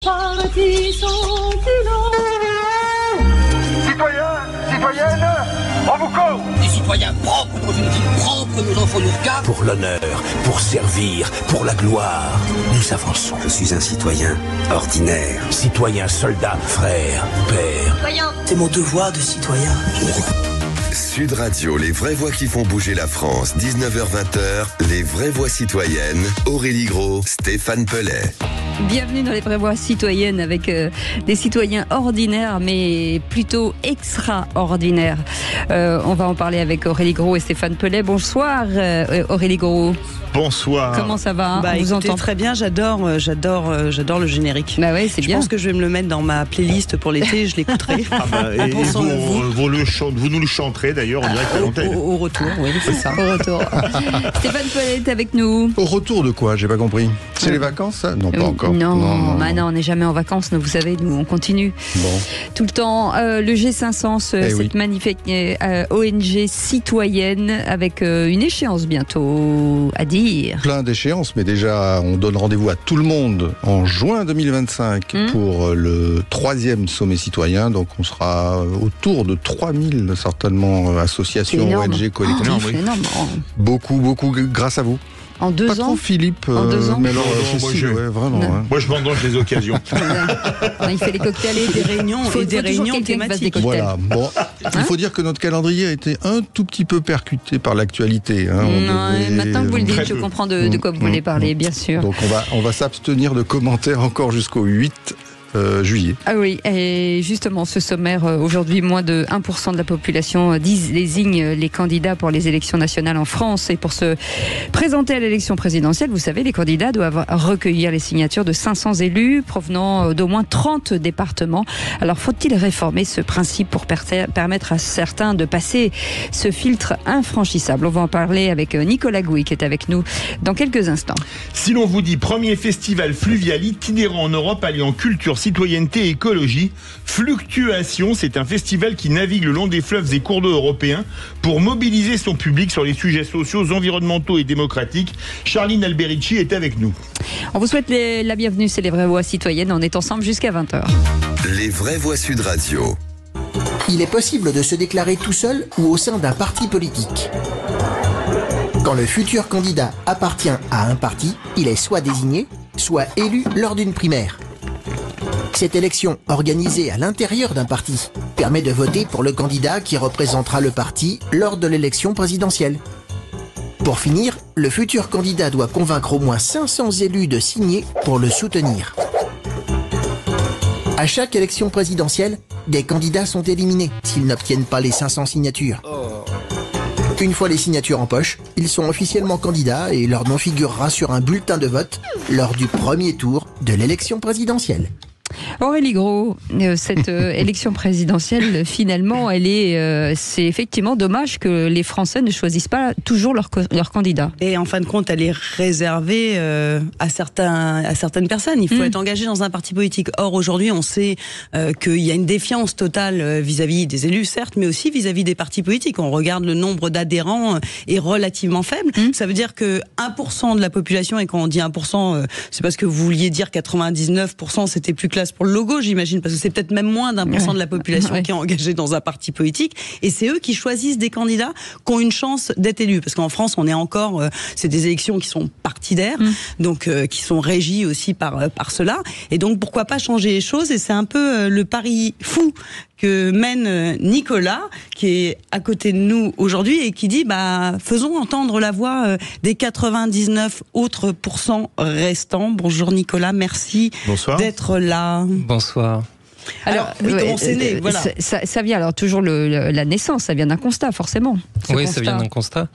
Citoyens, citoyennes, on vous court. Des citoyens propres dans une ville propre, nos enfants nous regardent. Pour l'honneur, pour servir, pour la gloire, nous avançons. Je suis un citoyen ordinaire. Citoyen, soldat, frère, père. Citoyen, c'est mon devoir de citoyen. Sud Radio, les vraies voix qui font bouger la France, 19h-20h, les vraies voix citoyennes, Aurélie Gros, Stéphane Pellet. Bienvenue dans les vraies voix citoyennes avec des citoyens ordinaires mais plutôt extraordinaires. On va en parler avec Aurélie Gros et Stéphane Pellet. Bonsoir Aurélie Gros. Bonsoir. Comment ça va? On vous entend très bien, j'adore le générique. Bah ouais, c'est bien. Je pense que je vais me le mettre dans ma playlist pour l'été, je l'écouterai. Et vous nous le chanterez d'ailleurs en direct à l'antenne. Au retour, oui, c'est ça. Au retour. Stéphane Pellet est avec nous. Au retour de quoi? J'ai pas compris. C'est les vacances, ça? Non, pas encore. Non, on n'est jamais en vacances, vous savez, nous on continue. Bon. Tout le temps, le G500, cette magnifique ONG citoyenne avec une échéance bientôt à dire. Plein d'échéances, mais déjà on donne rendez-vous à tout le monde en juin 2025 pour le 3e sommet citoyen. Donc on sera autour de 3000 certainement associations, ONG, collectifs. Énorme. Beaucoup grâce à vous. En 2 ans. Pas trop Philippe, en 2 ans. mais alors vraiment. Hein. Moi je vendange les occasions. Il fait les cocktails et des réunions. Il faut des réunions thématiques. Voilà. Bon, il faut dire que notre calendrier a été un tout petit peu percuté par l'actualité. Maintenant que vous le dites, je comprends de quoi vous voulez parler, bien sûr. Donc on va s'abstenir de commentaires encore jusqu'au 8 juillet. Ah oui, et justement, ce sommaire, aujourd'hui, moins de 1% de la population désigne les candidats pour les élections nationales en France. Et pour se présenter à l'élection présidentielle, vous savez, les candidats doivent recueillir les signatures de 500 élus provenant d'au moins 30 départements. Alors, faut-il réformer ce principe pour permettre à certains de passer ce filtre infranchissable? On va en parler avec Nicolas Gouy, qui est avec nous dans quelques instants. Si l'on vous dit premier festival fluvial itinérant en Europe alliant culture, citoyenneté et écologie, Fluctuation, c'est un festival qui navigue le long des fleuves et cours d'eau européens pour mobiliser son public sur les sujets sociaux, environnementaux et démocratiques. Charline Alberici est avec nous. On vous souhaite la bienvenue, c'est les vraies voix citoyennes. On est ensemble jusqu'à 20h. Les vraies voix Sud Radio. Il est possible de se déclarer tout seul ou au sein d'un parti politique. Quand le futur candidat appartient à un parti, il est soit désigné, soit élu lors d'une primaire. Cette élection, organisée à l'intérieur d'un parti, permet de voter pour le candidat qui représentera le parti lors de l'élection présidentielle. Pour finir, le futur candidat doit convaincre au moins 500 élus de signer pour le soutenir. À chaque élection présidentielle, des candidats sont éliminés s'ils n'obtiennent pas les 500 signatures. Une fois les signatures en poche, ils sont officiellement candidats et leur nom figurera sur un bulletin de vote lors du premier tour de l'élection présidentielle. Aurélie Gros, cette élection présidentielle, finalement, c'est effectivement dommage que les Français ne choisissent pas toujours leur candidat. Et en fin de compte, elle est réservée à certaines personnes. Il faut être engagé dans un parti politique. Or, aujourd'hui, on sait qu'il y a une défiance totale vis-à-vis des élus, certes, mais aussi vis-à-vis des partis politiques. On regarde le nombre d'adhérents est relativement faible. Ça veut dire que 1% de la population, et quand on dit 1%, c'est parce que vous vouliez dire 99%, c'était plus classe pour le logo, j'imagine, parce que c'est peut-être même moins d'1% de la population qui est engagée dans un parti politique, et c'est eux qui choisissent des candidats qui ont une chance d'être élus, parce qu'en France, on est encore, c'est des élections qui sont partidaires, donc qui sont régies aussi par cela, et donc pourquoi pas changer les choses, et c'est un peu le pari fou que mène Nicolas, qui est à côté de nous aujourd'hui et qui dit faisons entendre la voix des 99 autres pourcents restants. Bonjour Nicolas, merci d'être là. Bonsoir. Alors, comment c'est né, voilà. Ça vient alors toujours la naissance, ça vient d'un constat forcément. Oui, ça vient d'un constat.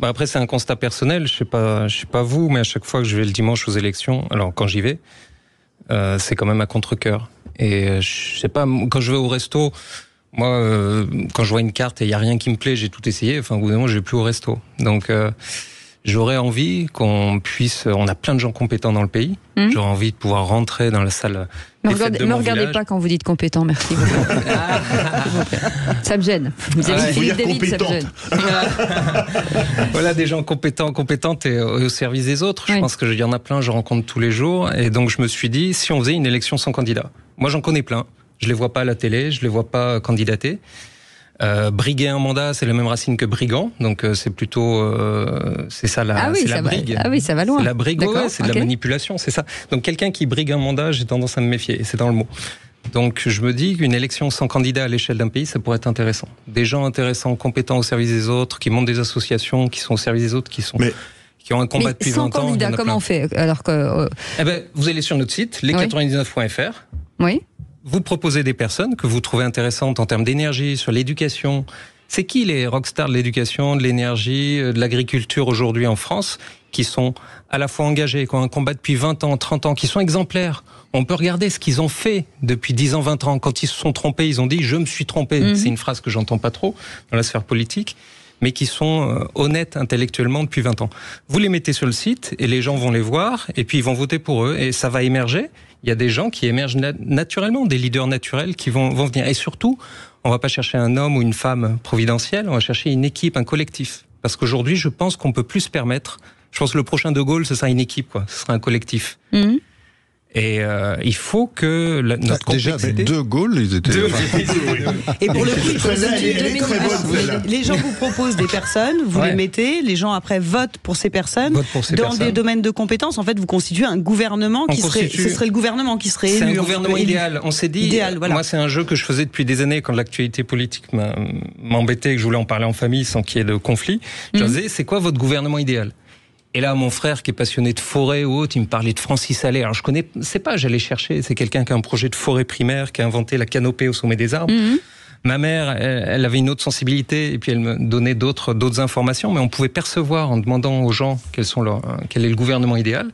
Après, c'est un constat personnel. Je sais pas vous, mais à chaque fois que je vais le dimanche aux élections, alors quand j'y vais, c'est quand même à contre-cœur. Et je sais pas, quand je vais au resto, moi, quand je vois une carte et il y a rien qui me plaît, j'ai tout essayé. Enfin, au bout d'un moment, je vais plus au resto. Donc, J'aurais envie qu'on puisse... On a plein de gens compétents dans le pays. J'aurais envie de pouvoir rentrer dans la salle des fêtes de mon regardez village. pas quand vous dites compétent, merci. Ça me gêne. Vous avez Philippe David, ça me gêne. Voilà, des gens compétentes et au service des autres. Je pense qu'il y en a plein, je rencontre tous les jours. Et donc, je me suis dit, si on faisait une élection sans candidat. Moi, j'en connais plein. Je les vois pas à la télé, je les vois pas candidater. Briguer un mandat, c'est la même racine que brigand, donc c'est plutôt c'est ça la brigue. Ah oui, ça va loin. C'est la brigue, c'est de la manipulation, c'est ça. Donc quelqu'un qui brigue un mandat, j'ai tendance à me méfier, c'est dans le mot. Donc je me dis qu'une élection sans candidat à l'échelle d'un pays, ça pourrait être intéressant. Des gens intéressants, compétents au service des autres, qui montent des associations, qui sont au service des autres, qui ont un combat depuis 20 ans. Sans candidat, comment on fait alors que vous allez sur notre site, les99.fr. Oui. Vous proposez des personnes que vous trouvez intéressantes en termes d'énergie, sur l'éducation. C'est qui les rockstars de l'éducation, de l'énergie, de l'agriculture aujourd'hui en France, qui sont à la fois engagés, qui ont un combat depuis 20 ans, 30 ans, qui sont exemplaires? On peut regarder ce qu'ils ont fait depuis 10 ans, 20 ans. Quand ils se sont trompés, ils ont dit « je me suis trompé ». C'est une phrase que j'entends pas trop dans la sphère politique, mais qui sont honnêtes intellectuellement depuis 20 ans. Vous les mettez sur le site et les gens vont les voir et puis ils vont voter pour eux et ça va émerger. Il y a des gens qui émergent naturellement, des leaders naturels qui vont venir. Et surtout, on va pas chercher un homme ou une femme providentielle, on va chercher une équipe, un collectif. Parce qu'aujourd'hui, je pense qu'on peut plus se permettre. Je pense que le prochain De Gaulle, ce sera une équipe, quoi. Ce sera un collectif. Et il faut que notre complexité... Déjà, De Gaulle, ils étaient... Et pour le coup, les gens vous proposent des personnes, vous les mettez, les gens après votent pour ces personnes. Dans des domaines de compétences, en fait, vous constituez un gouvernement ce serait le gouvernement qui serait élu. C'est un gouvernement idéal. On s'est dit, moi c'est un jeu que je faisais depuis des années quand l'actualité politique m'embêtait et que je voulais en parler en famille sans qu'il y ait de conflit. Je disais, c'est quoi votre gouvernement idéal ? Et là, mon frère qui est passionné de forêt ou autre, il me parlait de Francis Allais. Alors je connaissais pas, j'allais chercher. C'est quelqu'un qui a un projet de forêt primaire, qui a inventé la canopée au sommet des arbres. Ma mère, elle avait une autre sensibilité et puis elle me donnait d'autres informations, mais on pouvait percevoir en demandant aux gens quel est le gouvernement idéal.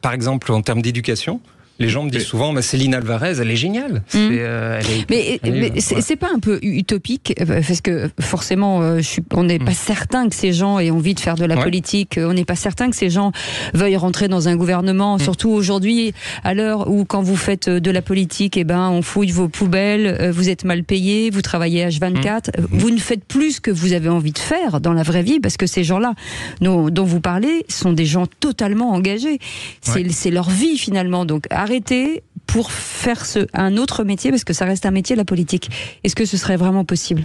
Par exemple, en termes d'éducation. Les gens me disent souvent, Céline Alvarez, elle est géniale. Mais c'est pas un peu utopique, parce que forcément, on n'est pas certain que ces gens aient envie de faire de la politique. On n'est pas certain que ces gens veuillent rentrer dans un gouvernement. Surtout aujourd'hui, à l'heure où quand vous faites de la politique, on fouille vos poubelles, vous êtes mal payé, vous travaillez H24, vous ne faites plus ce que vous avez envie de faire dans la vraie vie, parce que ces gens-là dont vous parlez sont des gens totalement engagés. C'est leur vie finalement. Donc arrêter pour faire un autre métier, parce que ça reste un métier, la politique. Est-ce que ce serait vraiment possible ?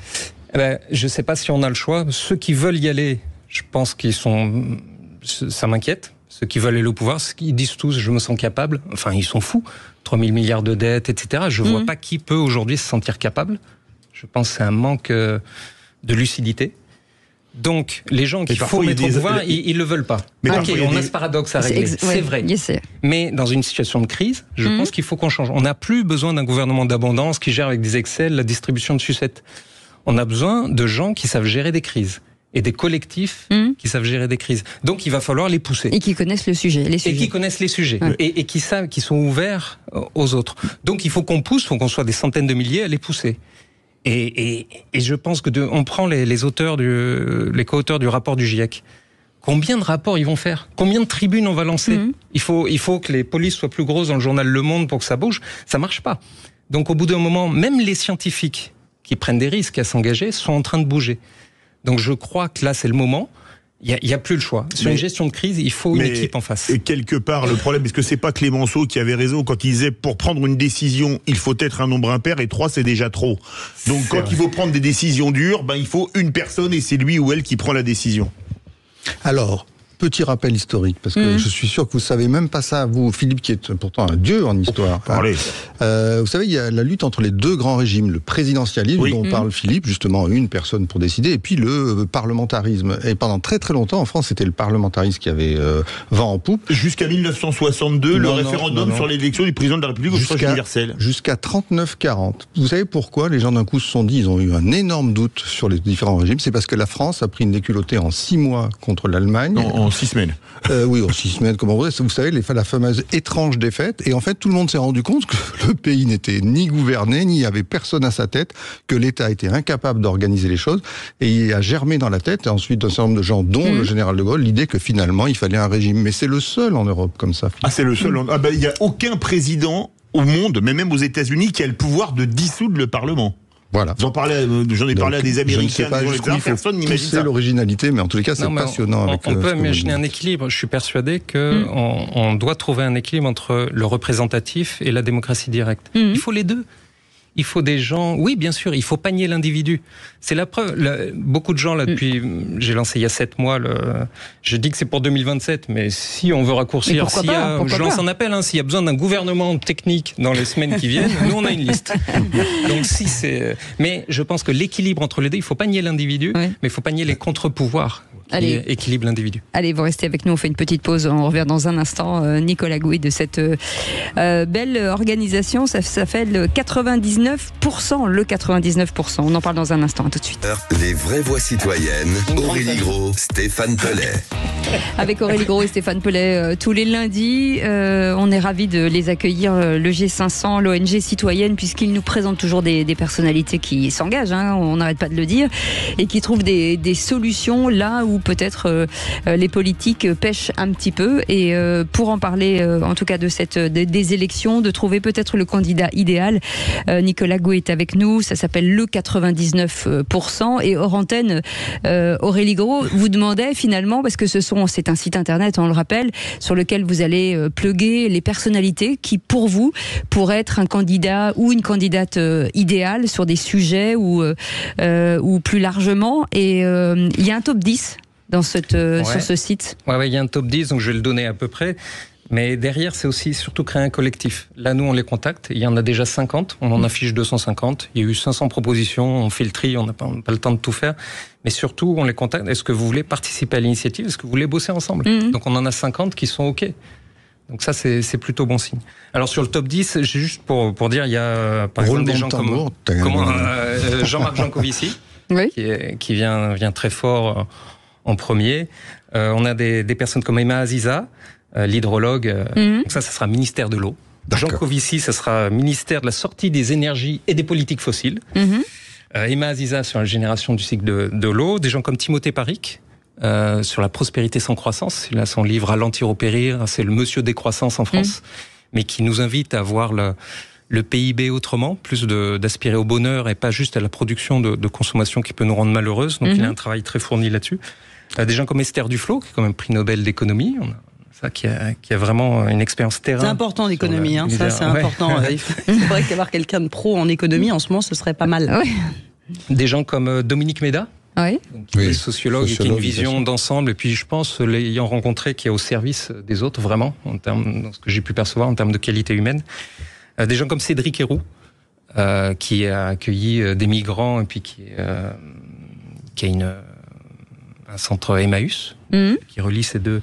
Je ne sais pas si on a le choix. Ceux qui veulent y aller, je pense ça m'inquiète. Ceux qui veulent aller au pouvoir, ils disent tous, je me sens capable. Enfin, ils sont fous. 3 000 milliards de dettes, etc. Je ne vois pas qui peut aujourd'hui se sentir capable. Je pense que c'est un manque de lucidité. Donc, les gens qu'il faut mettre au pouvoir, ils le veulent pas. Mais on a ce paradoxe à régler, c'est vrai. Mais dans une situation de crise, je pense qu'il faut qu'on change. On n'a plus besoin d'un gouvernement d'abondance qui gère avec des Excel la distribution de sucettes. On a besoin de gens qui savent gérer des crises. Et des collectifs qui savent gérer des crises. Donc, il va falloir les pousser. Et qui connaissent le sujet. Et qui connaissent les sujets. Et qui savent, qui sont ouverts aux autres. Donc, il faut qu'on pousse, il faut qu'on soit des centaines de milliers à les pousser. Et je pense que on prend les co-auteurs du rapport du GIEC. Combien de rapports ils vont faire ? Combien de tribunes on va lancer ? Il faut que les polices soient plus grosses dans le journal Le Monde pour que ça bouge. Ça marche pas. Donc au bout d'un moment, même les scientifiques qui prennent des risques à s'engager sont en train de bouger. Donc je crois que là c'est le moment. Il y a plus le choix. Sur une gestion de crise, il faut une équipe en face. Et quelque part, le problème, est-ce que c'est pas Clémenceau qui avait raison quand il disait pour prendre une décision, il faut être un nombre impair et 3 c'est déjà trop. Donc quand il faut prendre des décisions dures, il faut une personne et c'est lui ou elle qui prend la décision. Alors, petit rappel historique, parce que je suis sûr que vous savez même pas ça, vous, Philippe, qui est pourtant un dieu en histoire. Vous savez, il y a la lutte entre les deux grands régimes, le présidentialisme, dont parle Philippe, justement, une personne pour décider, et puis le parlementarisme. Et pendant très très longtemps, en France, c'était le parlementarisme qui avait vent en poupe. Jusqu'à 1962, le référendum sur l'élection du président de la République au suffrage universel. Jusqu'à 39-40. Vous savez pourquoi les gens d'un coup se sont dit, ils ont eu un énorme doute sur les différents régimes. C'est parce que la France a pris une déculottée en 6 mois contre l'Allemagne. En 6 semaines. Oui, en 6 semaines, comme on voudrait. Vous savez, la fameuse étrange défaite. Et en fait, tout le monde s'est rendu compte que le pays n'était ni gouverné, ni avait personne à sa tête, que l'État était incapable d'organiser les choses. Et il a germé dans la tête, et ensuite d'un certain nombre de gens, dont le général de Gaulle, l'idée que finalement, il fallait un régime. Mais c'est le seul en Europe comme ça. Ah, c'est le seul. Il n'y a aucun président au monde, mais même aux États-Unis, qui a le pouvoir de dissoudre le Parlement. Voilà. J'en ai parlé à des Américains, personne n'imagine ça. C'est l'originalité, mais en tous les cas, c'est passionnant. On peut imaginer un équilibre. Je suis persuadé qu'on doit trouver un équilibre entre le représentatif et la démocratie directe. Il faut les deux. Il faut des gens... Oui, bien sûr, il faut pas nier l'individu. C'est la preuve. Beaucoup de gens, là, depuis... J'ai lancé il y a 7 mois, je dis que c'est pour 2027, mais si on veut raccourcir, je lance un appel, s'il y a besoin d'un gouvernement technique dans les semaines qui viennent, nous, on a une liste. Donc, mais je pense que l'équilibre entre les deux, il faut pas nier l'individu, mais il faut pas nier les contre-pouvoirs. Qui équilibre l'individu. Allez, vous restez avec nous, on fait une petite pause, on revient dans un instant. Nicolas Gouet de cette belle organisation, ça fait le 99%, le 99%. On en parle dans un instant, à tout de suite. Les vraies voix citoyennes, Aurélie Gros, Stéphane Pellet. Avec Aurélie Gros et Stéphane Pellet, tous les lundis, on est ravis de les accueillir, le G500, l'ONG citoyenne, puisqu'ils nous présentent toujours des personnalités qui s'engagent, on n'arrête pas de le dire, et qui trouvent des solutions là où peut-être les politiques pêchent un petit peu. Et pour en parler, en tout cas des élections, de trouver peut-être le candidat idéal, Nicolas Gouet est avec nous. Ça s'appelle le 99%. Et hors antenne, Aurélie Gros vous demandait finalement, parce que c'est un site internet, on le rappelle, sur lequel vous allez plugger les personnalités qui, pour vous, pourraient être un candidat ou une candidate idéale sur des sujets ou plus largement. Et il y a un top 10 sur ce site. Ouais, il y a un top 10, donc je vais le donner à peu près. Mais derrière, c'est aussi surtout créer un collectif. Là, nous, on les contacte. Il y en a déjà 50. On en affiche 250. Il y a eu 500 propositions. On fait le tri. On n'a pas le temps de tout faire. Mais surtout, on les contacte. Est-ce que vous voulez participer à l'initiative? Est-ce que vous voulez bosser ensemble? Donc, on en a 50 qui sont OK. Donc ça, c'est plutôt bon signe. Alors, sur le top 10, j'ai juste pour dire, il y a par exemple des gens comme Jean-Marc Jancovici, qui vient très fort en premier. On a des personnes comme Emma Aziza, l'hydrologue. Donc ça sera ministère de l'eau. Jancovici, ça sera ministère de la sortie des énergies et des politiques fossiles. Emma Aziza sur la génération du cycle de l'eau. Des gens comme Timothée Paric, sur la prospérité sans croissance. Il a son livre « Ralentir ou périr », c'est le monsieur des croissances en France, mais qui nous invite à voir le PIB autrement, plus d'aspirer au bonheur et pas juste à la production de consommation qui peut nous rendre malheureuses. Donc il a un travail très fourni là-dessus. Des gens comme Esther Duflo, qui est quand même prix Nobel d'économie, qui a vraiment une expérience terrain. C'est important l'économie, ça c'est important. C'est vrai qu'avoir quelqu'un de pro en économie en ce moment, ce serait pas mal. Des gens comme Dominique Méda, qui est sociologue et qui a une vision d'ensemble, et puis je pense, l'ayant rencontré, qui est au service des autres, vraiment, dans ce que j'ai pu percevoir en termes de qualité humaine. Des gens comme Cédric Héroux, qui a accueilli des migrants, et puis qui a un centre Emmaüs, qui relie ces deux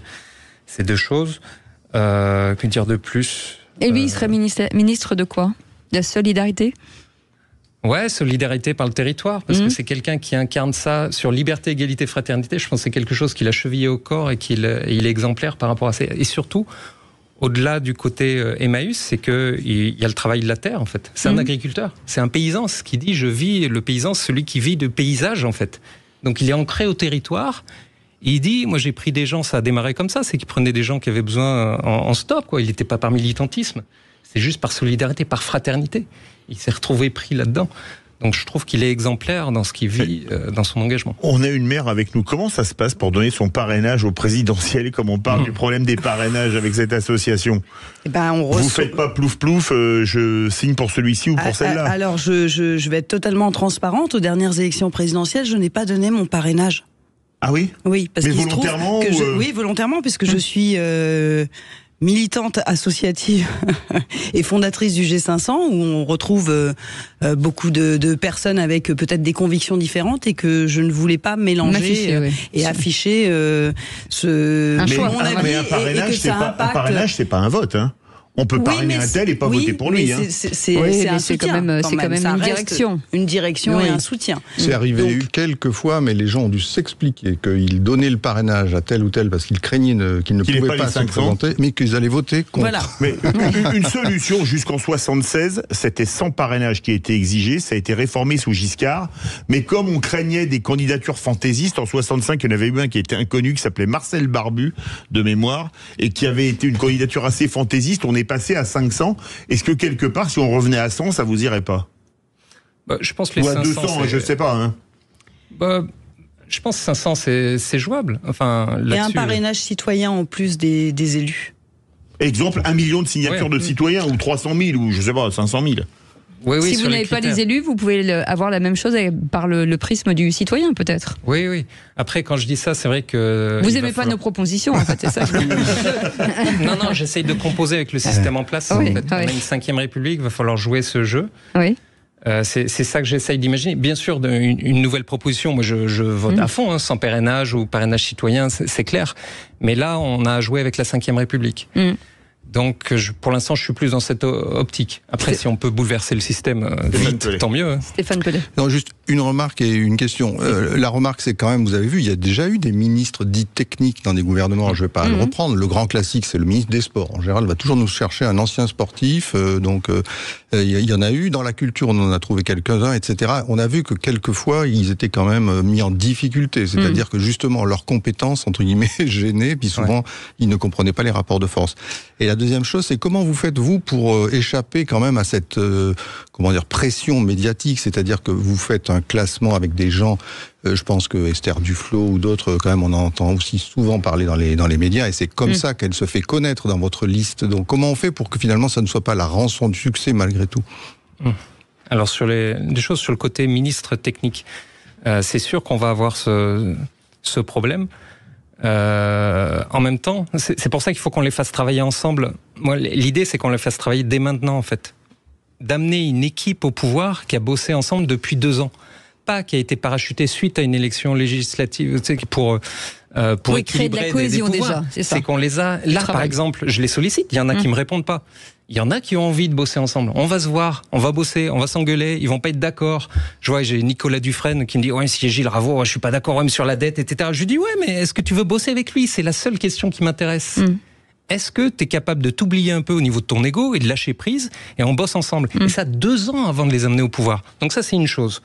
choses. Que dire de plus? Et lui, il serait ministre de quoi? De la solidarité? Ouais, solidarité par le territoire, parce que c'est quelqu'un qui incarne ça sur liberté, égalité, fraternité. Je pense que c'est quelque chose qu'il a chevillé au corps et il est exemplaire par rapport à ça. Et surtout, au-delà du côté Emmaüs, c'est qu'il y a le travail de la terre, en fait. C'est un agriculteur, c'est un paysan. Ce qui dit, le paysan, c'est celui qui vit de paysage, en fait. Donc il est ancré au territoire. Il dit, moi j'ai pris des gens, ça a démarré comme ça, c'est qu'il prenait des gens qui avaient besoin en stop, quoi. Il n'était pas par militantisme, c'est juste par solidarité, par fraternité. Il s'est retrouvé pris là-dedans. Donc je trouve qu'il est exemplaire dans ce qu'il vit, dans son engagement. On a une maire avec nous. Comment ça se passe pour donner son parrainage au présidentiel, comme on parle du problème des parrainages avec cette association? Vous faites pas plouf-plouf, je signe pour celui-ci ou pour celle-là? Alors je vais être totalement transparente. Aux dernières élections présidentielles, je n'ai pas donné mon parrainage. Ah oui? Oui, parce qu'il volontairement se trouve que oui, volontairement, puisque je suis militante associative et fondatrice du G500, où on retrouve beaucoup de personnes avec peut-être des convictions différentes, et que je ne voulais pas mélanger et afficher mon avis. Mais un parrainage, c'est pas un vote, hein. On peut parrainer un tel et pas voter pour lui. C'est un soutien. C'est quand même une direction. Une direction et un soutien. C'est arrivé eu quelques fois, mais les gens ont dû s'expliquer qu'ils donnaient le parrainage à tel ou tel parce qu'ils craignaient qu'ils ne pouvaient pas se présenter, mais qu'ils allaient voter contre. Voilà. Mais une solution jusqu'en 76, c'était sans parrainage qui a été exigé. Ça a été réformé sous Giscard. Mais comme on craignait des candidatures fantaisistes, en 65, il y en avait eu un qui était inconnu, qui s'appelait Marcel Barbu, de mémoire, et qui avait été une candidature assez fantaisiste. On est passé à 500. Est-ce que quelque part, si on revenait à 100, ça vous irait pas? Je pense que les ou à 500, 200, je sais pas. Hein. Je pense que 500, c'est jouable. Enfin, et un parrainage citoyen en plus des élus. Exemple, 1 million de signatures de citoyens, ou 300 000, ou je sais pas, 500 000. Oui, si vous n'avez pas les élus, vous pouvez avoir la même chose par le prisme du citoyen, peut-être. Oui. Après, quand je dis ça, c'est vrai que... Vous n'aimez pas nos propositions, en fait, c'est ça. Non, j'essaye de composer avec le système en place. En fait. On a une 5e République, il va falloir jouer ce jeu. Oui. C'est ça que j'essaye d'imaginer. Bien sûr, une nouvelle proposition, moi je vote à fond, sans parrainage ou parrainage citoyen, c'est clair. Mais là, on a joué avec la 5e République. Donc, pour l'instant, je suis plus dans cette optique. Après, si on peut bouleverser le système vite, tant mieux. Stéphane Pellet. Non, juste une remarque et une question. La remarque, c'est quand même, vous avez vu, il y a déjà eu des ministres dits techniques dans des gouvernements. Je ne vais pas le reprendre. Le grand classique, c'est le ministre des Sports. En général, il va toujours nous chercher un ancien sportif. Il y en a eu. Dans la culture, on en a trouvé quelques-uns, etc. On a vu que quelquefois, ils étaient quand même mis en difficulté. C'est-à-dire que justement, leurs compétences, entre guillemets, gênaient. Puis souvent, ils ne comprenaient pas les rapports de force. Et la deuxième chose, c'est comment vous faites, vous, pour échapper quand même à cette pression médiatique, c'est-à-dire que vous faites un classement avec des gens, je pense que Esther Duflo ou d'autres, quand même, on en entend aussi souvent parler dans les médias, et c'est comme ça qu'elle se fait connaître dans votre liste. Donc comment on fait pour que finalement ça ne soit pas la rançon du succès malgré tout? Alors sur des choses sur le côté ministre technique, c'est sûr qu'on va avoir ce problème. En même temps, c'est pour ça qu'il faut qu'on les fasse travailler ensemble. Moi, l'idée, c'est qu'on les fasse travailler dès maintenant, en fait. D'amener une équipe au pouvoir qui a bossé ensemble depuis 2 ans. Pas qui a été parachutée suite à une élection législative, tu sais, pour créer de la cohésion déjà. C'est qu'on les a... Là, par exemple, je les sollicite, il y en a qui me répondent pas. Il y en a qui ont envie de bosser ensemble. On va se voir, on va bosser, on va s'engueuler, ils vont pas être d'accord. Je vois, j'ai Nicolas Dufresne qui me dit « Ouais, si Gilles Ravaud, je suis pas d'accord, même sur la dette, etc. » Je lui dis « Ouais, mais est-ce que tu veux bosser avec lui ?» C'est la seule question qui m'intéresse. Est-ce que tu es capable de t'oublier un peu au niveau de ton ego et de lâcher prise et on bosse ensemble? Et ça, 2 ans avant de les amener au pouvoir. Donc ça, c'est une chose.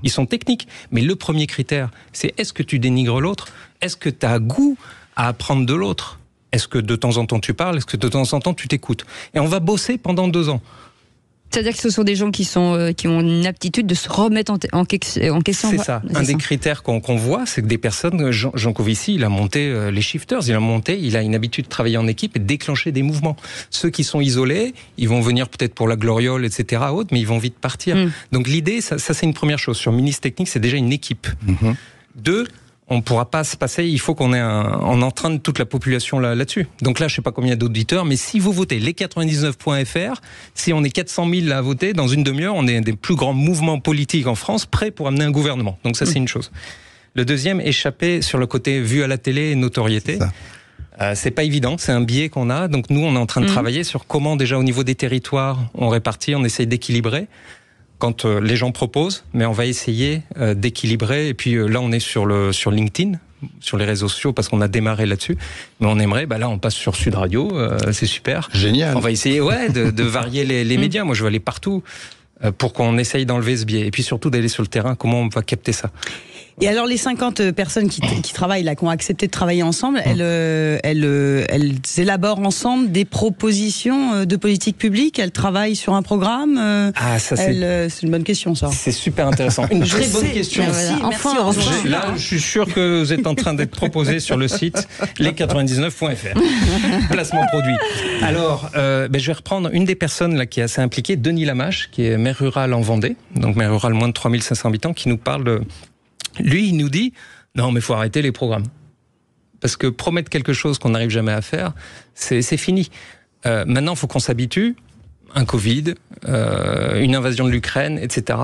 Ils sont techniques, mais le premier critère, c'est est-ce que tu dénigres l'autre? Est-ce que tu as goût à apprendre de l'autre? Est-ce que de temps en temps tu parles? Est-ce que de temps en temps tu t'écoutes? Et on va bosser pendant 2 ans. C'est-à-dire que ce sont des gens qui ont une aptitude de se remettre en question. C'est ça. Un des critères qu'on voit, c'est que des personnes, Jean Covici, il a monté les shifters, il a une habitude de travailler en équipe et de déclencher des mouvements. Ceux qui sont isolés, ils vont venir peut-être pour la gloriole, etc., mais ils vont vite partir. Donc l'idée, ça c'est une première chose. Sur ministre technique, c'est déjà une équipe. 2, on ne pourra pas se passer, il faut qu'on ait on entraîne toute la population là-dessus. Donc là, je ne sais pas combien d'auditeurs, mais si vous votez les99.fr, si on est 400 000 à voter, dans une demi-heure, on est des plus grands mouvements politiques en France prêts pour amener un gouvernement. Donc ça, c'est une chose. Le deuxième, échapper sur le côté vue à la télé et notoriété. C'est pas évident, c'est un biais qu'on a. Donc nous, on est en train de travailler sur comment, déjà au niveau des territoires, on répartit, on essaye d'équilibrer. Quand les gens proposent, mais on va essayer d'équilibrer. Et puis là, on est sur LinkedIn, sur les réseaux sociaux, parce qu'on a démarré là-dessus. Mais on aimerait, là, on passe sur Sud Radio, c'est super. Génial. On va essayer, de varier les médias. Moi, je vais aller partout pour qu'on essaye d'enlever ce biais. Et puis surtout d'aller sur le terrain, comment on va capter ça. Et alors les 50 personnes qui travaillent là, qui ont accepté de travailler ensemble, elles élaborent ensemble des propositions de politique publique. Elles travaillent sur un programme. C'est une bonne question, ça. C'est super intéressant. Une très bonne question. Merci. Là, je suis sûr que vous êtes en train d'être proposé sur le site les99.fr. Placement produit. Alors, je vais reprendre une des personnes là qui est assez impliquée, Denis Lamache, qui est maire rural en Vendée, donc maire rural moins de 3500 habitants, qui nous parle de... Lui, il nous dit, non, mais il faut arrêter les programmes. Parce que promettre quelque chose qu'on n'arrive jamais à faire, c'est fini. Maintenant, il faut qu'on s'habitue. un Covid, une invasion de l'Ukraine, etc.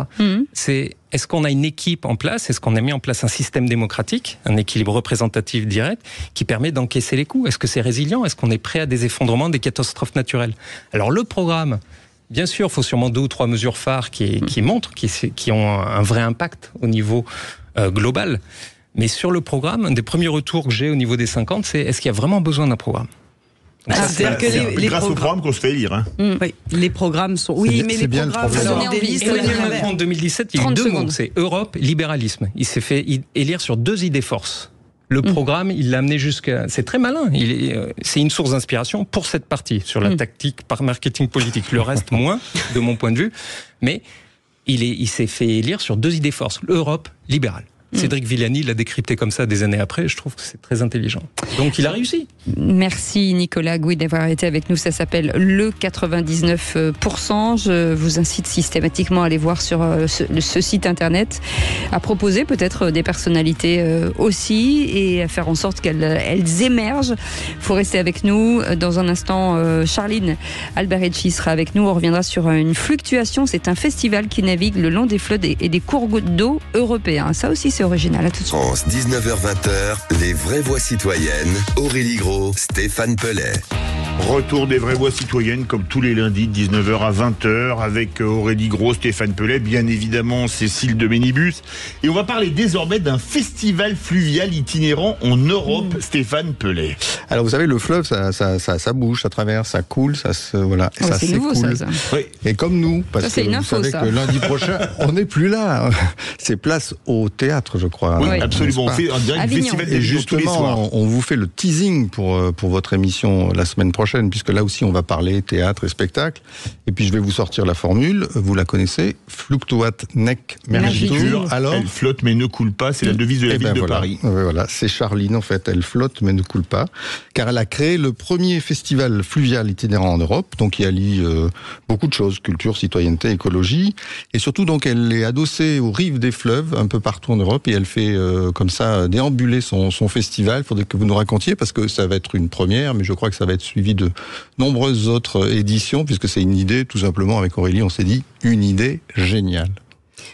Est-ce qu'on a une équipe en place? Est-ce qu'on a mis en place un système démocratique, un équilibre représentatif direct, qui permet d'encaisser les coups? Est-ce que c'est résilient? Est-ce qu'on est prêt à des effondrements, des catastrophes naturelles? Alors le programme, bien sûr, il faut sûrement 2 ou 3 mesures phares qui montrent, qui ont un vrai impact au niveau global. Mais sur le programme, un des premiers retours que j'ai au niveau des 50, c'est est-ce qu'il y a vraiment besoin d'un programme? C'est-à-dire que les grâce au programme qu'on se fait élire. Hein. Oui, les programmes sont. Oui, mais les programmes sont des listes. En 2017, il y a eu 2 mots. C'est Europe, libéralisme. Il s'est fait élire sur 2 idées forces. Le programme, il l'a amené jusqu'à. C'est très malin. C'est une source d'inspiration pour cette partie sur la tactique par marketing politique. Le reste moins, de mon point de vue. Mais il s'est fait élire sur 2 idées forces. L'Europe libérale. Cédric Villani l'a décrypté comme ça des années après. Je trouve que c'est très intelligent. Donc il a réussi. Merci Nicolas Gouy d'avoir été avec nous. Ça s'appelle le 99%. Je vous incite systématiquement à aller voir sur ce site internet, à proposer peut-être des personnalités aussi et à faire en sorte qu'elles émergent. Il faut rester avec nous. Dans un instant, Charline Alberecci sera avec nous. On reviendra sur une fluctuation. C'est un festival qui navigue le long des fleuves et des cours d'eau européens. Ça aussi, c'est original. À tout de suite. France, 19h-20h, les vraies voix citoyennes. Aurélie Gros, Stéphane Pellet. Retour des vraies voix citoyennes comme tous les lundis de 19h à 20h avec Aurélie Gros, Stéphane Pellet, bien évidemment Cécile de Ménibus. Et on va parler désormais d'un festival fluvial itinérant en Europe, Stéphane Pellet. Alors vous savez, le fleuve, ça bouge, ça traverse, ça coule, voilà. Et ça c'est nouveau, s'écoule. ça. Oui. Et comme nous, parce ça, que vous savez que lundi prochain, on n'est plus là. C'est place au théâtre, je crois. Oui, absolument. On fait un festival et de tous les soirs. Justement, on vous fait le teasing pour votre émission la semaine prochaine, puisque là aussi on va parler théâtre et spectacle. Et puis je vais vous sortir la formule, vous la connaissez, fluctuat nec mergitur. Alors, elle flotte mais ne coule pas, c'est la devise de la ville de Paris. Voilà, c'est Charline en fait, elle flotte mais ne coule pas, car elle a créé le premier festival fluvial itinérant en Europe, donc qui allie beaucoup de choses, culture, citoyenneté, écologie, et surtout donc elle est adossée aux rives des fleuves un peu partout en Europe, et elle fait comme ça déambuler son festival. Il faudrait que vous nous racontiez, parce que ça va être une première, mais je crois que ça va être suivi de nombreuses autres éditions, puisque c'est une idée, tout simplement, avec Aurélie, on s'est dit, une idée géniale.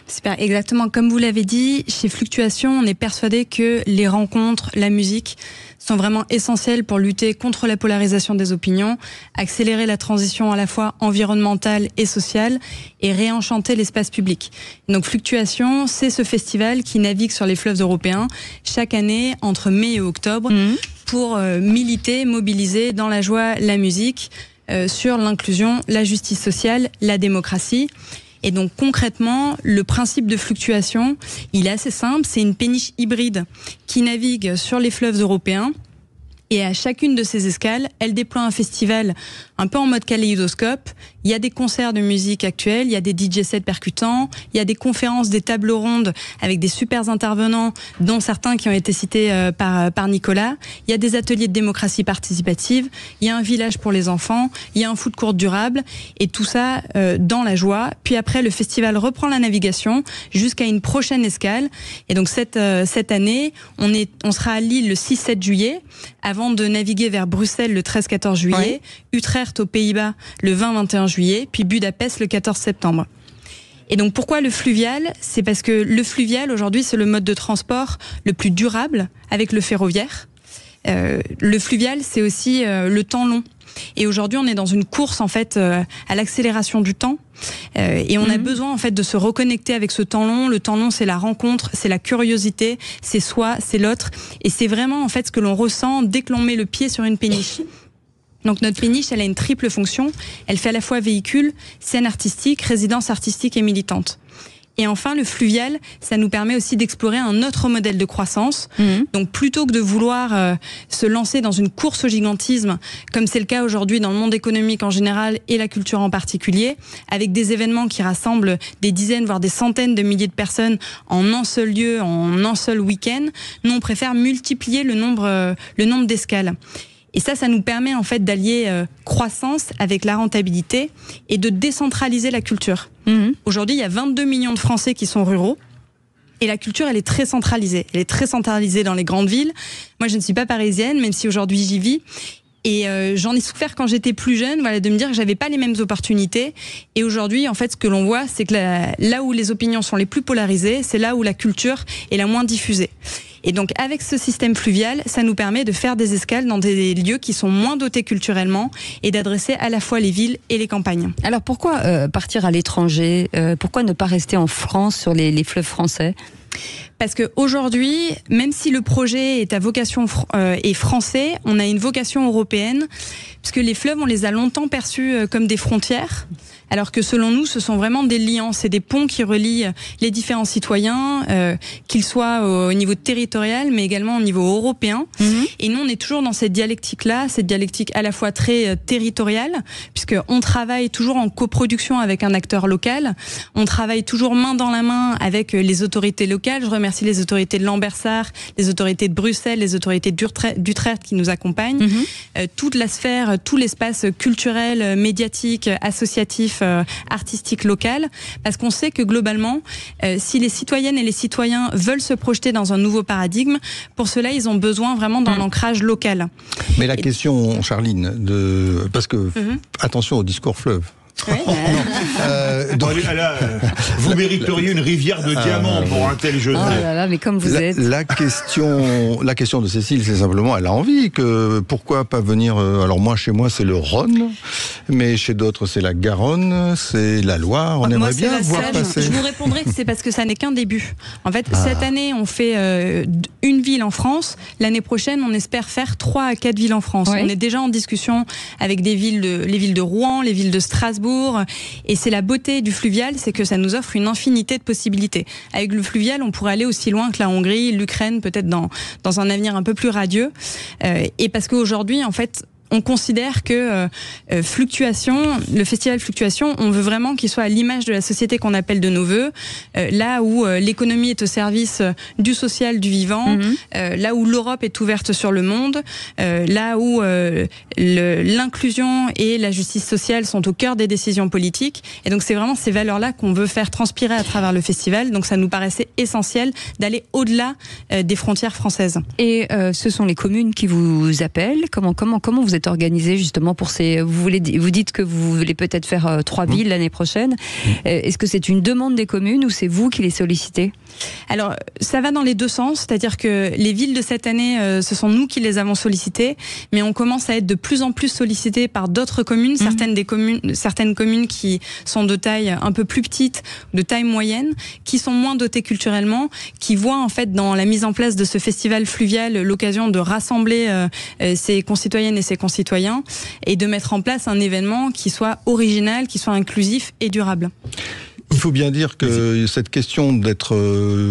Super, exactement. Comme vous l'avez dit, chez Fluctuation, on est persuadé que les rencontres, la musique, sont vraiment essentielles pour lutter contre la polarisation des opinions, accélérer la transition à la fois environnementale et sociale, et réenchanter l'espace public. Donc Fluctuation, c'est ce festival qui navigue sur les fleuves européens chaque année entre mai et octobre pour militer, mobiliser dans la joie, la musique, sur l'inclusion, la justice sociale, la démocratie. Et donc concrètement, le principe de Fluctuation, il est assez simple, c'est une péniche hybride qui navigue sur les fleuves européens. Et à chacune de ces escales, elle déploie un festival un peu en mode kaléidoscope. Il y a des concerts de musique actuels, il y a des DJ sets percutants, il y a des conférences, des tables rondes avec des super intervenants, dont certains qui ont été cités par Nicolas. Il y a des ateliers de démocratie participative, il y a un village pour les enfants, il y a un food court durable, et tout ça dans la joie. Puis après, le festival reprend la navigation jusqu'à une prochaine escale. Et donc cette année, on sera à Lille le 6-7 juillet, avant de naviguer vers Bruxelles le 13-14 juillet, Utrecht aux Pays-Bas le 20-21 juillet, puis Budapest le 14 septembre. Et donc pourquoi le fluvial ? C'est parce que le fluvial aujourd'hui c'est le mode de transport le plus durable avec le ferroviaire. Le fluvial c'est aussi le temps long. Et aujourd'hui, on est dans une course en fait à l'accélération du temps, et on a besoin en fait de se reconnecter avec ce temps long. Le temps long, c'est la rencontre, c'est la curiosité, c'est soi, c'est l'autre, et c'est vraiment en fait ce que l'on ressent dès que l'on met le pied sur une péniche. Donc notre péniche, elle a une triple fonction. Elle fait à la fois véhicule, scène artistique, résidence artistique et militante. Et enfin, le fluvial, ça nous permet aussi d'explorer un autre modèle de croissance. Donc plutôt que de vouloir se lancer dans une course au gigantisme, comme c'est le cas aujourd'hui dans le monde économique en général et la culture en particulier, avec des événements qui rassemblent des dizaines, voire des centaines de milliers de personnes en un seul lieu, en un seul week-end, nous on préfère multiplier le nombre d'escales. Et ça nous permet en fait d'allier croissance avec la rentabilité et de décentraliser la culture. Aujourd'hui, il y a 22 millions de Français qui sont ruraux. Et la culture, elle est très centralisée. Elle est très centralisée dans les grandes villes. Moi, je ne suis pas parisienne, même si aujourd'hui j'y vis. Et j'en ai souffert quand j'étais plus jeune, voilà, de me dire que j'avais pas les mêmes opportunités. Et aujourd'hui, en fait, ce que l'on voit, c'est que là où les opinions sont les plus polarisées, c'est là où la culture est la moins diffusée. Et donc, avec ce système fluvial, ça nous permet de faire des escales dans des lieux qui sont moins dotés culturellement et d'adresser à la fois les villes et les campagnes. Alors, pourquoi partir à l'étranger ? Pourquoi ne pas rester en France, sur les fleuves français ? Parce qu'aujourd'hui, même si le projet est à vocation est français, on a une vocation européenne, puisque les fleuves, on les a longtemps perçus comme des frontières, alors que selon nous, ce sont vraiment des liants, c'est des ponts qui relient les différents citoyens, qu'ils soient au niveau territorial, mais également au niveau européen. Et nous, on est toujours dans cette dialectique-là, cette dialectique à la fois très territoriale, puisqu'on travaille toujours en coproduction avec un acteur local, on travaille toujours main dans la main avec les autorités locales. Je remercie les autorités de Lambersart, les autorités de Bruxelles, les autorités d'Utrecht qui nous accompagnent. Toute la sphère, tout l'espace culturel, médiatique, associatif, artistique local, parce qu'on sait que globalement, si les citoyennes et les citoyens veulent se projeter dans un nouveau paradigme, pour cela, ils ont besoin vraiment d'un ancrage local. Mais la question, Charline, parce que attention au discours fleuve. Oui. Vous mériteriez une rivière de diamants pour un tel jeu de mots. Oh là là, mais comme vous êtes. La question de Cécile, c'est simplement, elle a envie pourquoi pas venir. Alors moi, chez moi, c'est le Rhône, mais chez d'autres, c'est la Garonne, c'est la Loire. On aimerait bien voir passer. Je vous répondrai que c'est parce que ça n'est qu'un début. En fait, cette année, on fait une ville en France. L'année prochaine, on espère faire 3 à 4 villes en France. Oui. On est déjà en discussion avec les villes de Rouen, les villes de Strasbourg. Et c'est la beauté du fluvial, c'est que ça nous offre une infinité de possibilités. Avec le fluvial, on pourrait aller aussi loin que la Hongrie, l'Ukraine, peut-être dans un avenir un peu plus radieux. Et parce qu'aujourd'hui, en fait, on considère que Fluctuation, le festival Fluctuation, on veut vraiment qu'il soit à l'image de la société qu'on appelle de nos voeux, là où l'économie est au service du social, du vivant, là où l'Europe est ouverte sur le monde, là où l'inclusion et la justice sociale sont au cœur des décisions politiques. Et donc c'est vraiment ces valeurs-là qu'on veut faire transpirer à travers le festival. Donc ça nous paraissait essentiel d'aller au-delà des frontières françaises. Et ce sont les communes qui vous appellent. Comment vous êtes organisé justement pour ces... Vous dites que vous voulez peut-être faire 3 villes l'année prochaine. Est-ce que c'est une demande des communes ou c'est vous qui les sollicitez ? Alors, ça va dans les deux sens, c'est-à-dire que les villes de cette année, ce sont nous qui les avons sollicitées, mais on commence à être de plus en plus sollicitées par d'autres communes, certaines communes qui sont de taille un peu plus petite, de taille moyenne, qui sont moins dotées culturellement, qui voient en fait dans la mise en place de ce festival fluvial l'occasion de rassembler ses concitoyennes et ses concitoyens et de mettre en place un événement qui soit original, qui soit inclusif et durable. Il faut bien dire que cette question d'être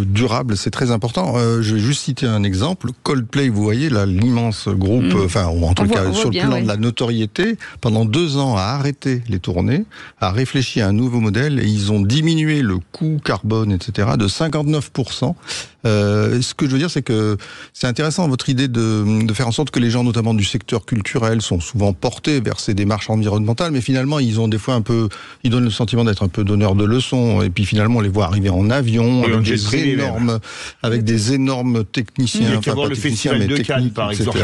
durable, c'est très important. Je vais juste citer un exemple. Coldplay, vous voyez, là, l'immense groupe, ou en tout cas, sur le plan de la notoriété, pendant 2 ans, a arrêté les tournées, a réfléchi à un nouveau modèle et ils ont diminué le coût carbone, etc., de 59%. Ce que je veux dire, c'est que c'est intéressant votre idée de faire en sorte que les gens, notamment du secteur culturel, sont souvent portés vers ces démarches environnementales, mais finalement, ils ont des fois ils donnent le sentiment d'être un peu donneurs de leçons. Et puis finalement, on les voit arriver en avion, avec des énormes techniciens. Enfin, pas le techniciens, mais techniques, par exemple.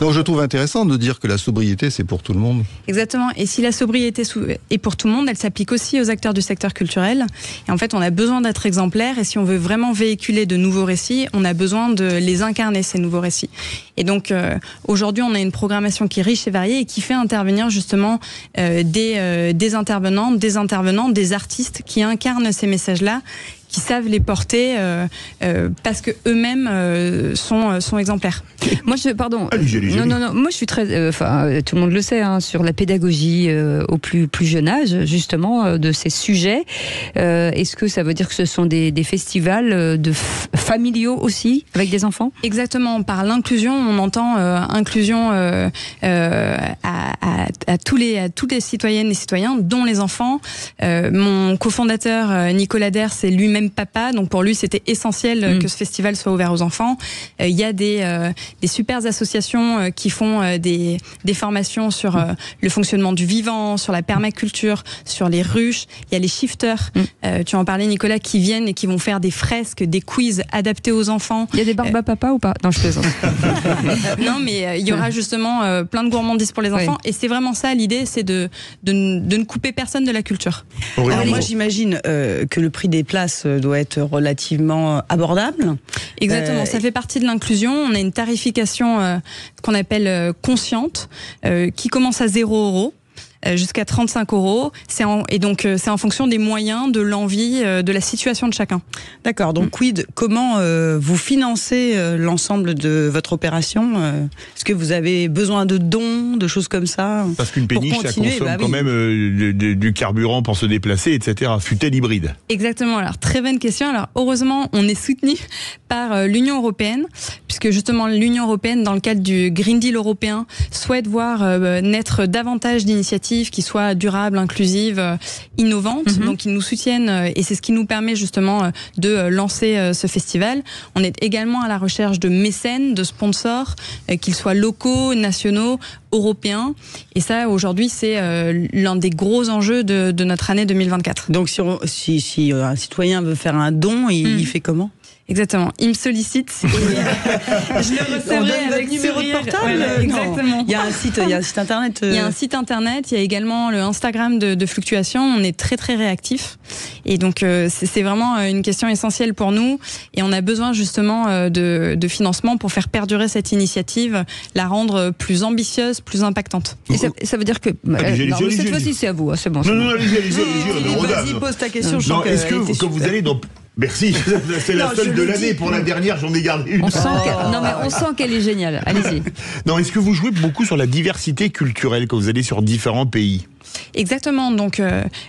Donc je trouve intéressant de dire que la sobriété, c'est pour tout le monde. Exactement. Et si la sobriété est pour tout le monde, elle s'applique aussi aux acteurs du secteur culturel. Et en fait, on a besoin d'être exemplaires. Et si on veut vraiment véhiculer de nouveaux récits, on a besoin de les incarner, ces nouveaux récits. Et donc, aujourd'hui, on a une programmation qui est riche et variée et qui fait intervenir justement des intervenants, des artistes qui incarnent ces messages-là, qui savent les porter parce que eux-mêmes sont exemplaires. Moi, Non. Moi, je suis très, tout le monde le sait, sur la pédagogie au plus jeune âge, justement, de ces sujets. Est-ce que ça veut dire que ce sont des festivals familiaux aussi, avec des enfants ? Exactement. Par l'inclusion, on entend inclusion à toutes les citoyennes et citoyens, dont les enfants. Mon cofondateur Nicolas Ders est lui-même même papa, donc pour lui c'était essentiel que ce festival soit ouvert aux enfants. Il y a des super associations qui font des formations sur le fonctionnement du vivant, sur la permaculture, sur les ruches. Il y a les shifters, tu en parlais Nicolas, qui viennent et qui vont faire des fresques, des quiz adaptés aux enfants. Il y a des barbes à papa ou pas? Non, je plaisante. Non, mais il y aura justement plein de gourmandises pour les enfants, et c'est vraiment ça l'idée, c'est de ne couper personne de la culture. Alors moi j'imagine que le prix des places doit être relativement abordable. Exactement, ça fait partie de l'inclusion. On a une tarification qu'on appelle consciente, qui commence à 0 € jusqu'à 35 €. Et donc c'est en fonction des moyens, de l'envie, de la situation de chacun. D'accord, donc comment vous financez l'ensemble de votre opération? Est-ce que vous avez besoin de dons, de choses comme ça? Parce qu'une péniche, ça consomme quand même du carburant pour se déplacer, etc. Fut-elle hybride? Exactement, alors très bonne question. Alors heureusement, on est soutenu par l'Union européenne, puisque justement l'Union européenne, dans le cadre du Green Deal européen, souhaite voir naître davantage d'initiatives qui soient durables, inclusives, innovantes. Donc ils nous soutiennent, et c'est ce qui nous permet justement de lancer ce festival. On est également à la recherche de mécènes, de sponsors, qu'ils soient locaux, nationaux, européens. Et ça, aujourd'hui, c'est l'un des gros enjeux de notre année 2024. Donc si un citoyen veut faire un don, il fait comment? Exactement. Il me sollicite. Et je le recevrai avec numéro de portable. Ouais, exactement. Il y a un site internet. Il y a un site internet. Il y a également le Instagram de Fluctuation. On est très très réactifs. Et donc c'est vraiment une question essentielle pour nous. Et on a besoin justement de financement pour faire perdurer cette initiative, la rendre plus ambitieuse, plus impactante. Et ça veut dire que cette fois-ci c'est à vous. C'est bon. Non, allez-y. Vas-y, pose ta question. Non, est-ce que quand vous allez dans... Merci, c'est la seule de l'année. Pour la dernière, j'en ai gardé une. On sent qu'elle est géniale. Allez-y. Non, est-ce que vous jouez beaucoup sur la diversité culturelle quand vous allez sur différents pays? Exactement. Donc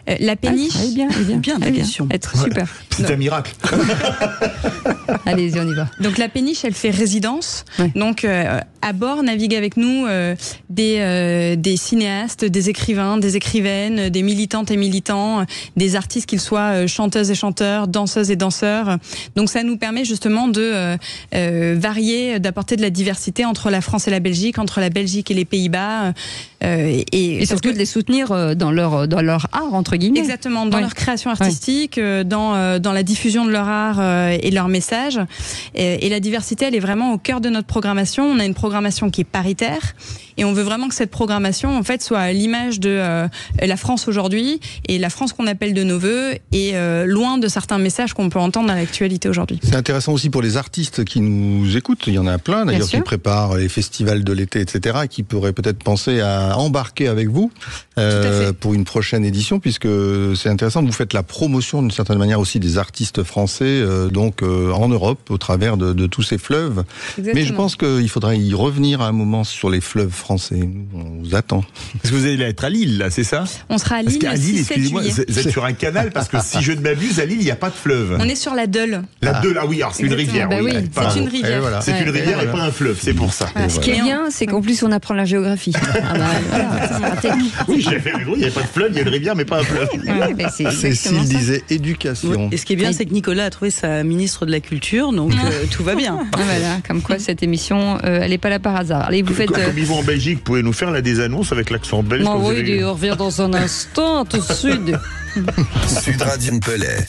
la péniche, bien ta question. Être super. C'est un miracle. Allez-y, on y va. Donc la péniche, elle fait résidence. Ouais. Donc à bord naviguent avec nous des cinéastes, des écrivains, des écrivaines, des militantes et militants, des artistes, qu'ils soient chanteuses et chanteurs, danseuses et danseurs. Donc ça nous permet justement de varier, d'apporter de la diversité entre la France et la Belgique, entre la Belgique et les Pays-Bas. Et surtout de les soutenir dans leur art, entre guillemets. Exactement, dans leur création artistique, dans la diffusion de leur art et leur message. Et la diversité, elle est vraiment au cœur de notre programmation. On a une programmation qui est paritaire, et on veut vraiment que cette programmation, en fait, soit à l'image de la France aujourd'hui, et la France qu'on appelle de nos voeux, et loin de certains messages qu'on peut entendre dans l'actualité aujourd'hui. C'est intéressant aussi pour les artistes qui nous écoutent. Il y en a plein, d'ailleurs, qui préparent les festivals de l'été, etc., et qui pourraient peut-être penser à embarquer avec vous pour une prochaine édition, puisque c'est intéressant, vous faites la promotion d'une certaine manière aussi des artistes français, donc en Europe, au travers de tous ces fleuves. Exactement. Mais je pense qu'il faudrait y revenir à un moment sur les fleuves français. On vous attend. Est-ce que vous allez être à Lille, là, c'est ça? On sera à Lille le 6-7 juillet. Vous êtes sur un canal, parce que si je ne m'abuse, à Lille, il n'y a pas de fleuve. On est sur la Deule. La Deule, oui, alors c'est une rivière. Bah oui, c'est une rivière. Voilà. C'est une rivière et pas un fleuve, c'est pour ça. Ce qui est bien, c'est qu'en plus, on apprend la géographie. Oui, j'avais raison, il n'y avait pas de fleuve, il y a une rivière, mais pas un fleuve. Cécile disait éducation. Et ce qui est bien, c'est que Nicolas a trouvé sa ministre de la Culture, donc tout va bien. Voilà, comme quoi cette émission, elle n'est pas là par hasard. Allez, vous faites. Comme ils vont en Belgique, vous pouvez nous faire là des annonces avec l'accent belge? Oui, on revient dans un instant, tout de suite. Sud Radio Pellet.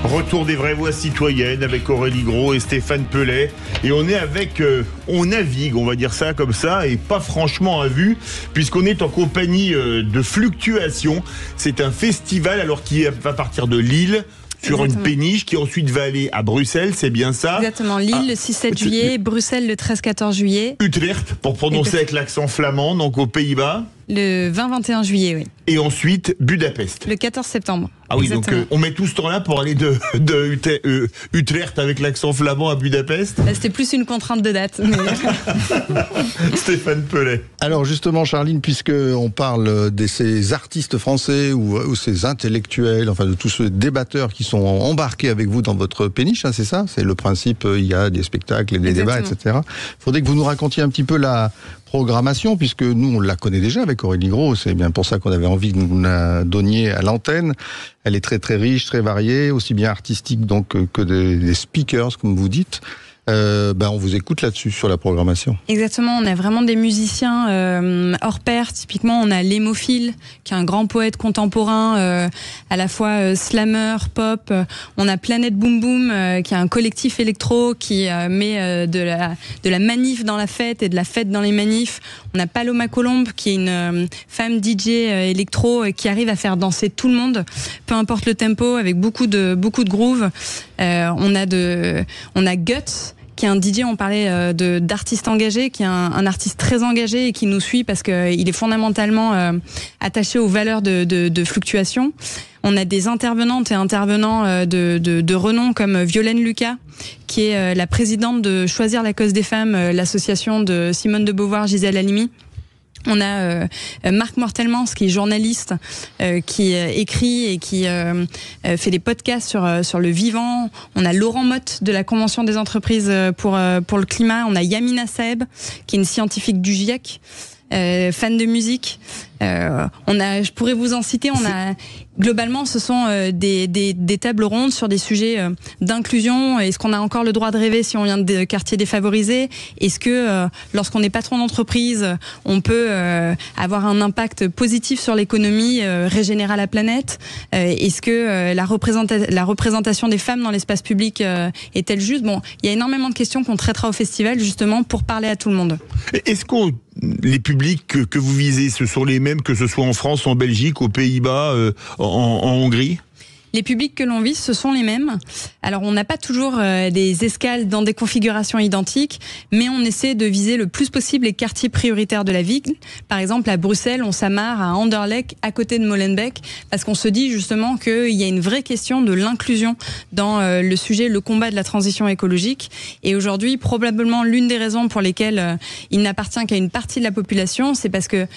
Retour des vraies voix citoyennes avec Aurélie Gros et Stéphane Pellet. Et on est avec, on navigue, on va dire ça comme ça, et pas franchement à vue, puisqu'on est en compagnie de Fluctuation. C'est un festival alors qui va partir de Lille, sur une péniche qui ensuite va aller à Bruxelles, c'est bien ça? Exactement, Lille le 6-7 juillet, Bruxelles le 13-14 juillet. Utrecht, pour prononcer avec l'accent flamand, donc aux Pays-Bas. Le 20-21 juillet, oui. Et ensuite, Budapest. Le 14 septembre. Ah oui, exactement. Donc on met tout ce temps-là pour aller de Utrecht avec l'accent flamand à Budapest. C'était plus une contrainte de date. Mais... Stéphane Pellet. Alors justement, Charline, puisqu'on parle de ces artistes français ou ces intellectuels, enfin de tous ces débatteurs qui sont embarqués avec vous dans votre péniche, hein, c'est ça? C'est le principe, il y a des spectacles et des débats, etc. Il faudrait que vous nous racontiez un petit peu la programmation, puisque nous, on la connaît déjà avec Aurélie Gros. C'est bien pour ça qu'on avait envie que vous la donniez à l'antenne. Elle est très très riche, très variée, aussi bien artistique donc que des speakers, comme vous dites. On vous écoute là-dessus, sur la programmation. Exactement, on a vraiment des musiciens hors pair. Typiquement, on a L'Hémophile, qui est un grand poète contemporain, à la fois slammer, pop. On a Planète Boom Boom, qui est un collectif électro qui met de la manif dans la fête et de la fête dans les manifs. On a Paloma Colombe, qui est une femme DJ électro qui arrive à faire danser tout le monde, peu importe le tempo, avec beaucoup de groove. On a Guts, qui est un DJ, on parlait d'artiste engagé, qui est un artiste très engagé et qui nous suit parce qu'il est fondamentalement attaché aux valeurs de fluctuation. On a des intervenantes et intervenants de renom comme Violaine Lucas, qui est la présidente de Choisir la cause des femmes, l'association de Simone de Beauvoir, Gisèle Halimi. On a Marc Mortelmans, qui est journaliste, qui écrit et qui fait des podcasts sur le vivant. On a Laurent Motte de la Convention des entreprises pour le climat. On a Yamina Saeb, qui est une scientifique du GIEC, fan de musique. Je pourrais vous en citer. Globalement, ce sont des tables rondes sur des sujets d'inclusion. Est-ce qu'on a encore le droit de rêver si on vient de quartiers défavorisés? Est-ce que lorsqu'on est patron d'entreprise, on peut avoir un impact positif sur l'économie, régénérer la planète? Est-ce que la représentation des femmes dans l'espace public est-elle juste? Bon, il y a énormément de questions qu'on traitera au festival, justement, pour parler à tout le monde. Est-ce que les publics que vous visez, ce sont les mêmes que ce soit en France, en Belgique, aux Pays-Bas, en Hongrie? Les publics que l'on vise, ce sont les mêmes. Alors, on n'a pas toujours des escales dans des configurations identiques, mais on essaie de viser le plus possible les quartiers prioritaires de la ville. Par exemple, à Bruxelles, on s'amarre à Anderlecht, à côté de Molenbeek, parce qu'on se dit justement qu'il y a une vraie question de l'inclusion dans le sujet, le combat de la transition écologique. Et aujourd'hui, probablement l'une des raisons pour lesquelles il n'appartient qu'à une partie de la population, c'est parce que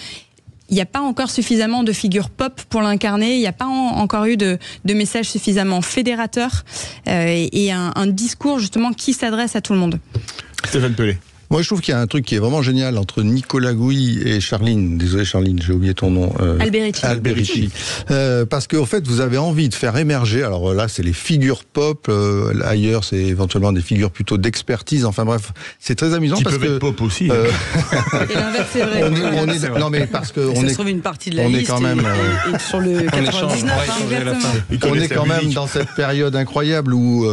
il n'y a pas encore suffisamment de figures pop pour l'incarner, il n'y a pas encore eu de messages suffisamment fédérateurs et un discours justement qui s'adresse à tout le monde. Stéphane Pellet. Moi, je trouve qu'il y a un truc qui est vraiment génial entre Nicolas Gouy et Charline. Désolé, Charline, j'ai oublié ton nom. Alberici. Parce qu'en fait, vous avez envie de faire émerger. Alors là, c'est les figures pop. Ailleurs, c'est éventuellement des figures plutôt d'expertise. Enfin bref, c'est très amusant qui parce peuvent que être pop aussi. Et l'inverse, c'est vrai. Non, mais parce que ça se trouve une partie de la liste. Est quand même et sur le 99. On est quand même dans cette période incroyable où,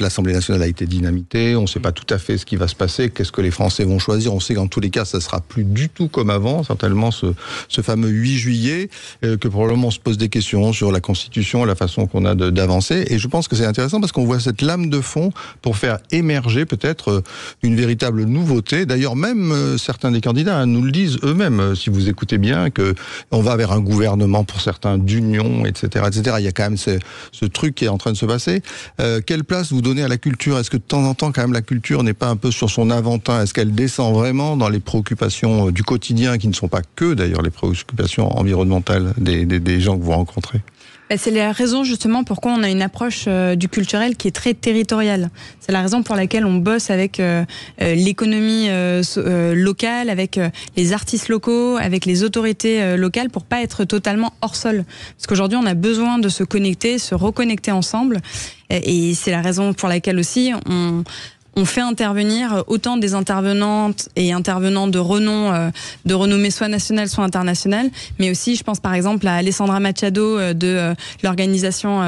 l'Assemblée nationale a été dynamitée. On ne sait pas tout à fait ce qui va se passer, qu'est-ce que les Français vont choisir. On sait qu'en tous les cas, ça sera plus du tout comme avant, certainement ce fameux 8 juillet, que probablement on se pose des questions sur la Constitution, la façon qu'on a d'avancer. Et je pense que c'est intéressant parce qu'on voit cette lame de fond pour faire émerger peut-être une véritable nouveauté. D'ailleurs, même certains des candidats nous le disent eux-mêmes, si vous écoutez bien, que on va vers un gouvernement pour certains d'union, etc., etc. Il y a quand même ce truc qui est en train de se passer. Quelle place vous donnez à la culture? Est-ce que de temps en temps, quand même, la culture n'est pas un peu sur son aventin? Est-ce qu'elle descend vraiment dans les préoccupations du quotidien, qui ne sont pas que d'ailleurs les préoccupations environnementales des gens que vous rencontrez? C'est la raison justement pourquoi on a une approche du culturel qui est très territoriale. C'est la raison pour laquelle on bosse avec l'économie locale, avec les artistes locaux, avec les autorités locales, pour pas être totalement hors sol. Parce qu'aujourd'hui, on a besoin de se connecter, se reconnecter ensemble. Et c'est la raison pour laquelle aussi on fait intervenir autant des intervenantes et intervenants de renommée soit nationale soit internationale, mais aussi je pense par exemple à Alessandra Machado de l'organisation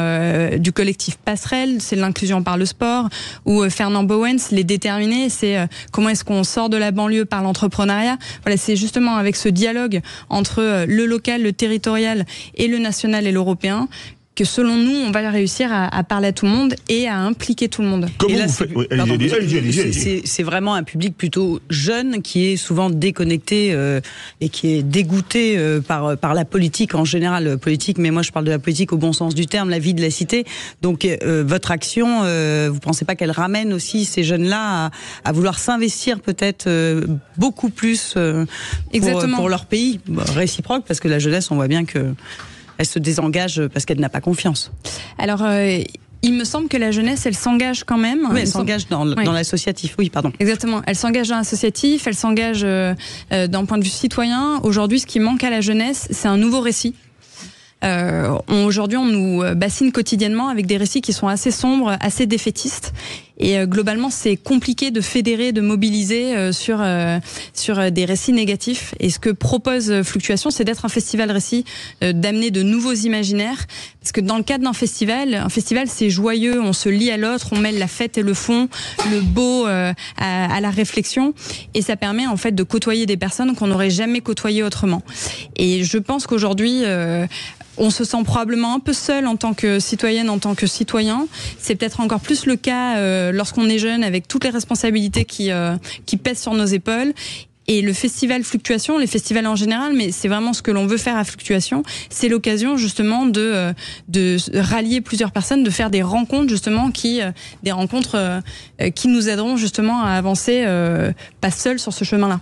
du collectif Passerelle, c'est l'inclusion par le sport, ou Fernand Bowens, les déterminés, c'est comment est-ce qu'on sort de la banlieue par l'entrepreneuriat. Voilà, c'est justement avec ce dialogue entre le local, le territorial et le national et l'européen que selon nous, on va réussir à parler à tout le monde et à impliquer tout le monde. Comment vous faites ? C'est vraiment un public plutôt jeune qui est souvent déconnecté et qui est dégoûté par la politique en général. Politique, mais moi je parle de la politique au bon sens du terme, la vie de la cité. Donc votre action, vous pensez pas qu'elle ramène aussi ces jeunes-là à vouloir s'investir peut-être beaucoup plus pour leur pays, réciproque, parce que la jeunesse, on voit bien que elle se désengage parce qu'elle n'a pas confiance. Alors, Il me semble que la jeunesse, elle s'engage quand même. Oui, elle s'engage dans l'associatif. Oui, pardon. Exactement. Elle s'engage dans l'associatif, elle s'engage d'un point de vue citoyen. Aujourd'hui, ce qui manque à la jeunesse, c'est un nouveau récit. Aujourd'hui, on nous bassine quotidiennement avec des récits qui sont assez sombres, assez défaitistes. Et globalement, c'est compliqué de fédérer, de mobiliser sur des récits négatifs. Et ce que propose Fluctuation, c'est d'être un festival récit, d'amener de nouveaux imaginaires. Parce que dans le cadre d'un festival, un festival, c'est joyeux, on se lie à l'autre, on mêle la fête et le fond, le beau à la réflexion. Et ça permet en fait de côtoyer des personnes qu'on n'aurait jamais côtoyées autrement. Et je pense qu'aujourd'hui, on se sent probablement un peu seul en tant que citoyenne, en tant que citoyen. C'est peut-être encore plus le cas lorsqu'on est jeune, avec toutes les responsabilités qui pèsent sur nos épaules. Et le festival Fluctuation, les festivals en général, mais c'est vraiment ce que l'on veut faire à Fluctuation, c'est l'occasion justement de rallier plusieurs personnes, de faire des rencontres justement qui nous aideront justement à avancer pas seuls sur ce chemin-là.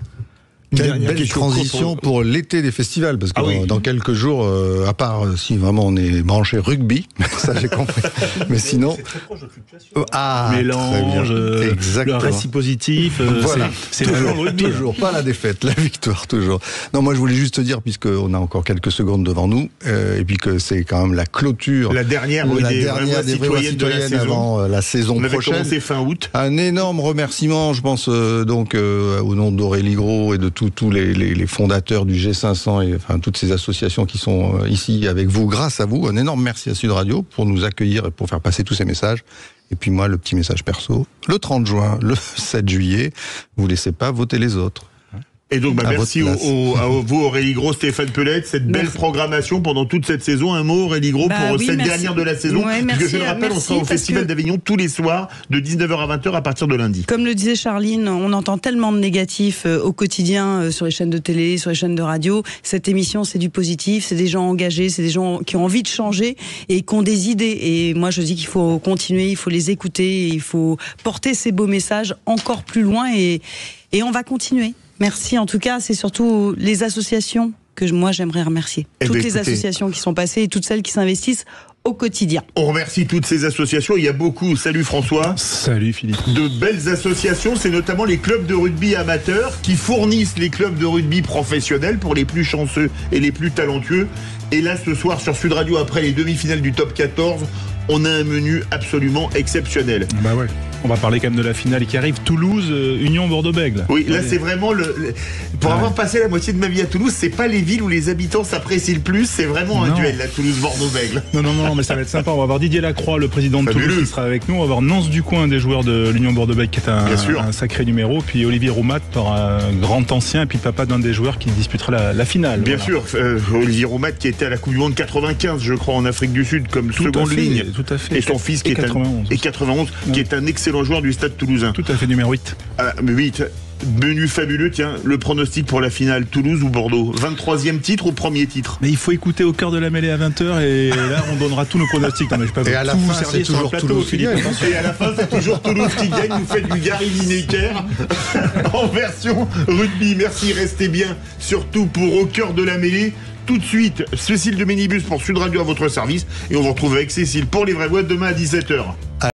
Quelle belle transition pour l'été des festivals, parce que dans quelques jours, à part si vraiment on est branché rugby, ça j'ai compris, mais sinon... C'est très proche de Fluctuation. Mélange, le récit positif, voilà. c'est toujours le rugby. Toujours, pas la défaite, la victoire toujours. Non, moi je voulais juste te dire, puisqu'on a encore quelques secondes devant nous, et puis que c'est quand même la clôture... La dernière des vraies voix citoyennes avant la saison prochaine. On avait commencé fin août. Un énorme remerciement, je pense, donc au nom d'Aurélie Gros et de tous les fondateurs du G500 et enfin toutes ces associations qui sont ici avec vous, grâce à vous. Un énorme merci à Sud Radio pour nous accueillir et pour faire passer tous ces messages. Et puis moi, le petit message perso, le 30 juin, le 7 juillet, vous laissez pas voter les autres. Et donc, merci à vous, Aurélie Gros, Stéphane Pellet, cette belle programmation pendant toute cette saison. Un mot, Aurélie Gros, pour cette dernière de la saison. Ouais, parce que je le rappelle, on sera au Festival d'Avignon tous les soirs, de 19h à 20h à partir de lundi. Comme le disait Charline, on entend tellement de négatifs au quotidien sur les chaînes de télé, sur les chaînes de radio. Cette émission, c'est du positif, c'est des gens engagés, c'est des gens qui ont envie de changer et qui ont des idées. Et moi, je dis qu'il faut continuer, il faut les écouter, il faut porter ces beaux messages encore plus loin et on va continuer. Merci. En tout cas, c'est surtout les associations que moi j'aimerais remercier. Toutes les associations qui sont passées et toutes celles qui s'investissent au quotidien. On remercie toutes ces associations. Il y a beaucoup, salut François. Salut Philippe. De belles associations, c'est notamment les clubs de rugby amateurs qui fournissent les clubs de rugby professionnels pour les plus chanceux et les plus talentueux. Et là, ce soir sur Sud Radio, après les demi-finales du top 14, on a un menu absolument exceptionnel. Bah ouais. On va parler quand même de la finale qui arrive, Toulouse, Union Bordeaux-Bègles. Oui, là c'est vraiment pour avoir passé la moitié de ma vie à Toulouse, c'est pas les villes où les habitants s'apprécient le plus, c'est vraiment un duel, la Toulouse-Bordeaux-Bègles. Non, mais ça va être sympa. On va avoir Didier Lacroix, le président de Toulouse, qui sera avec nous. On va avoir Nance Ducoin, des joueurs de l'Union Bordeaux-Bègles, qui est un sacré numéro. Puis Olivier Roumat, un grand ancien, et puis papa d'un des joueurs qui disputera la finale. Bien sûr, Olivier Roumat qui était à la Coupe du Monde 95, je crois, en Afrique du Sud, comme seconde ligne. Tout à fait. Et son fils qui est 91, qui est un excellent joueur du Stade Toulousain. Tout à fait, numéro 8. 8. Menu fabuleux, tiens, le pronostic pour la finale, Toulouse ou Bordeaux? 23e titre ou premier titre? Mais il faut écouter au cœur de la mêlée à 20h et là on donnera tous nos pronostics. Non, mais je peux et à la fin c'est toujours Toulouse qui gagne. Et à la fin c'est toujours Toulouse qui gagne. Vous faites du Gary Lineker en version rugby. Merci, restez bien, surtout pour au cœur de la mêlée. Tout de suite, Cécile de Minibus pour Sud Radio à votre service. Et on vous retrouve avec Cécile pour les vraies voix demain à 17h.